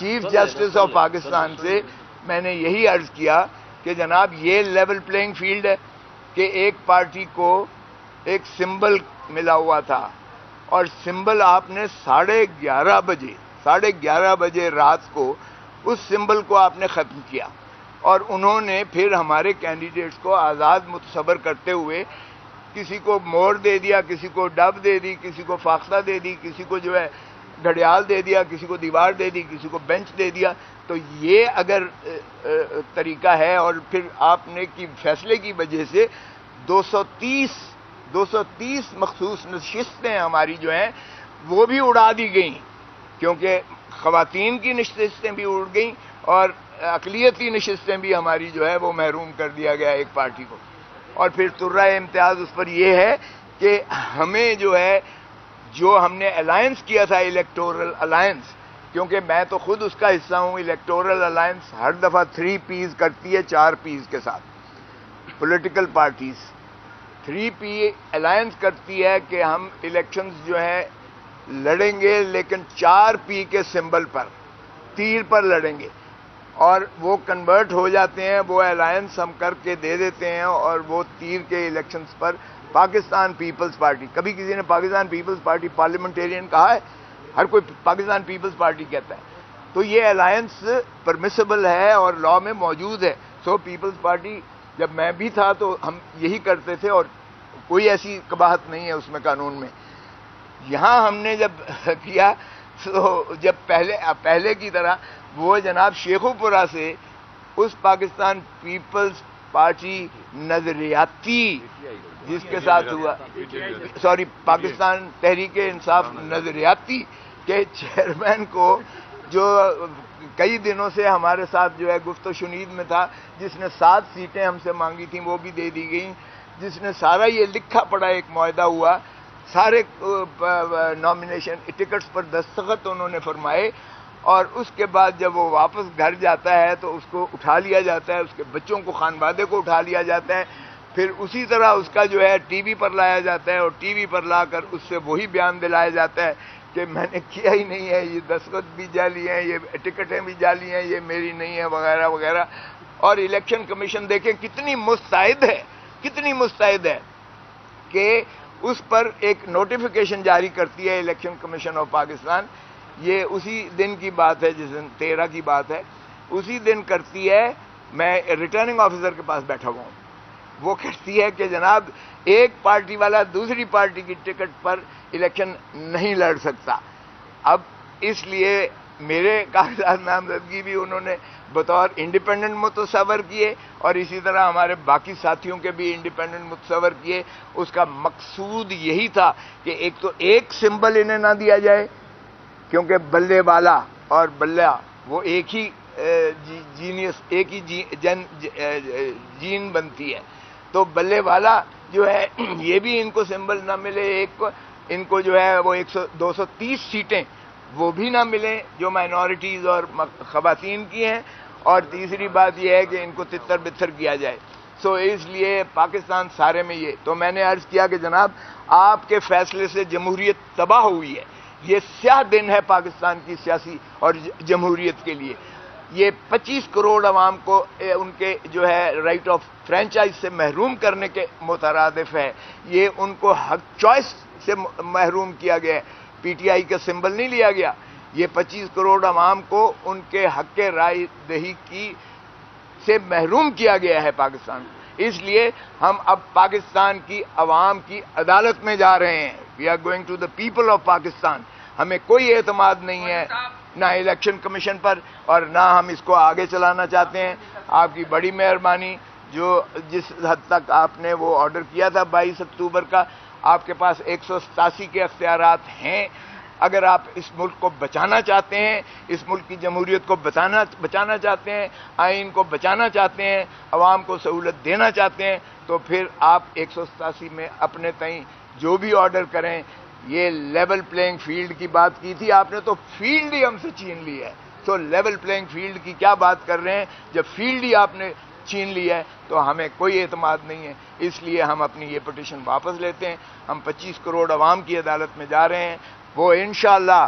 Chief justice of Pakistan سے میں نے یہی عرض کیا کہ جناب یہ لیول پلینگ فیلڈ ہے کہ ایک پارٹی کو ایک سمبل ملا ہوا تھا اور سمبل آپ نے 11:30 بجے رات کو اس سمبل کو آپ نے ختم کیا اور انہوں نے پھر ہمارے کینڈیڈیٹس کو آزاد متصور کرتے ہوئے کسی کو مور دے دیا، کسی کو ڈب دے دی، کسی کو فاختہ دے دی، کسی کو جو ہے گھڑیال دے دیا، کسی کو دیوار دے دی، کسی کو بینچ دے دیا. تو یہ اگر طریقہ ہے اور پھر آپ نے کی فیصلے کی وجہ سے 230 مخصوص نشستیں ہماری جو ہیں وہ بھی اڑا دی گئیں، کیونکہ خواتین کی نشستیں بھی اڑ گئیں اور اقلیتی نشستیں بھی ہماری جو ہے وہ محروم کر دیا گیا ایک پارٹی کو. اور پھر ترہ امتیاز اس پر یہ ہے کہ ہمیں جو ہے جو ہم نے الائنس کیا تھا الیکٹورل الائنس، کیونکہ میں تو خود اس کا حصہ ہوں، الیکٹورل الائنس ہر دفعہ 3 پیز کرتی ہے 4 پیز کے ساتھ. پولیٹیکل پارٹیز 3 پی الائنس کرتی ہے کہ ہم الیکشنز جو ہیں لڑیں گے لیکن 4 پی کے سمبل پر، تیر پر لڑیں گے، اور وہ کنورٹ ہو جاتے ہیں، وہ الائنس ہم کر کے دے دیتے ہیں اور وہ تیر کے الیکشنز پر پاکستان پیپلز پارٹی. کبھی کسی نے پاکستان پیپلز پارٹی پارلیمنٹیرین کہا ہے؟ ہر کوئی پاکستان پیپلز پارٹی کہتا ہے. تو یہ الائنس پرمیسیبل ہے اور لاء میں موجود ہے. سو پیپلز پارٹی جب میں بھی تھا تو ہم یہی کرتے تھے اور کوئی ایسی قباحت نہیں ہے اس میں قانون میں. یہاں ہم نے جب کیا تو جب پہلے کی طرح وہ جناب شیخوپورہ سے اس پاکستان پیپلز پارٹی نظریاتی جس کے ساتھ ہوا، پاکستان تحریک انصاف نظریاتی کے چیئرمین کو، جو کئی دنوں سے ہمارے ساتھ جو ہے گفت و شنید میں تھا، جس نے 7 سیٹیں ہم سے مانگی تھیں وہ بھی دے دی گئیں، جس نے سارا یہ لکھا پڑا ایک معاہدہ ہوا، سارے نامینیشن ٹکٹس پر دستخط انہوں نے فرمائے، اور اس کے بعد جب وہ واپس گھر جاتا ہے تو اس کو اٹھا لیا جاتا ہے، اس کے بچوں کو، خانوادے کو اٹھا لیا جاتا ہے، پھر اسی طرح اس کا جو ہے ٹی وی پر لایا جاتا ہے اور ٹی وی پر لا کر اس سے وہی بیان دلایا جاتا ہے کہ میں نے کیا ہی نہیں ہے، یہ دستخط بھی جعلی ہیں، یہ ٹکٹیں بھی جعلی ہیں، یہ میری نہیں ہے، وغیرہ وغیرہ. اور الیکشن کمیشن دیکھیں کتنی مستعد ہے کہ اس پر ایک نوٹیفیکیشن جاری کرتی ہے الیکشن کمیشن آف پاکستان. یہ اسی دن کی بات ہے، جس دن 13 کی بات ہے، اسی دن کرتی ہے. میں ریٹرننگ آفیسر کے پاس بیٹھا ہوا ہوں، وہ کہتی ہے کہ جناب ایک پارٹی والا دوسری پارٹی کی ٹکٹ پر الیکشن نہیں لڑ سکتا. اب اس لیے میرے کاغذات نامزدگی بھی انہوں نے بطور انڈیپینڈنٹ متصور کیے اور اسی طرح ہمارے باقی ساتھیوں کے بھی انڈیپینڈنٹ متصور کیے. اس کا مقصود یہی تھا کہ ایک تو ایک سمبل انہیں نہ دیا جائے، کیونکہ بلے والا اور بلہ وہ ایک ہی جینیس، ایک ہی جین بنتی ہے. تو بلے والا جو ہے یہ بھی ان کو سمبل نہ ملے، ایک کو ان کو جو ہے وہ 230 سیٹیں وہ بھی نہ ملیں جو مائنورٹیز اور خواتین کی ہیں. اور تیسری بات یہ ہے کہ ان کو تتر بتر کیا جائے. سو اس لیے پاکستان سارے میں یہ تو میں نے عرض کیا کہ جناب آپ کے فیصلے سے جمہوریت تباہ ہوئی ہے. یہ سیاہ دن ہے پاکستان کی سیاسی اور جمہوریت کے لیے. یہ 25 کروڑ عوام کو ان کے جو ہے رائٹ آف فرینچائز سے محروم کرنے کے مترادف ہے. یہ ان کو حق چوائس سے محروم کیا گیا ہے. پی ٹی آئی کا سمبل نہیں لیا گیا. یہ 25 کروڑ عوام کو ان کے حق رائے دہی کی سے محروم کیا گیا ہے پاکستان. اس لیے ہم اب پاکستان کی عوام کی عدالت میں جا رہے ہیں. We are going to the people of Pakistan. ہمیں کوئی اعتماد نہیں ہے نہ الیکشن کمیشن پر اور نہ ہم اس کو آگے چلانا چاہتے ہیں. آپ کی بڑی مہربانی، جو جس حد تک آپ نے وہ آرڈر کیا تھا 22 اکتوبر کا، آپ کے پاس 187 کے اختیارات ہیں. اگر آپ اس ملک کو بچانا چاہتے ہیں، اس ملک کی جمہوریت کو بچانا چاہتے ہیں، آئین کو بچانا چاہتے ہیں، عوام کو سہولت دینا چاہتے ہیں، تو پھر آپ 187 میں اپنے تئیں جو بھی آرڈر کریں. یہ لیول پلینگ فیلڈ کی بات کی تھی آپ نے، تو فیلڈ ہی ہم سے چھین لی ہے. تو لیول پلینگ فیلڈ کی کیا بات کر رہے ہیں جب فیلڈ ہی آپ نے چھین لی ہے؟ تو ہمیں کوئی اعتماد نہیں ہے. اس لیے ہم اپنی یہ پٹیشن واپس لیتے ہیں. ہم 25 کروڑ عوام کی عدالت میں جا رہے ہیں. وہ انشاءاللہ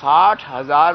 60,000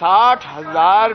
60,000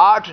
8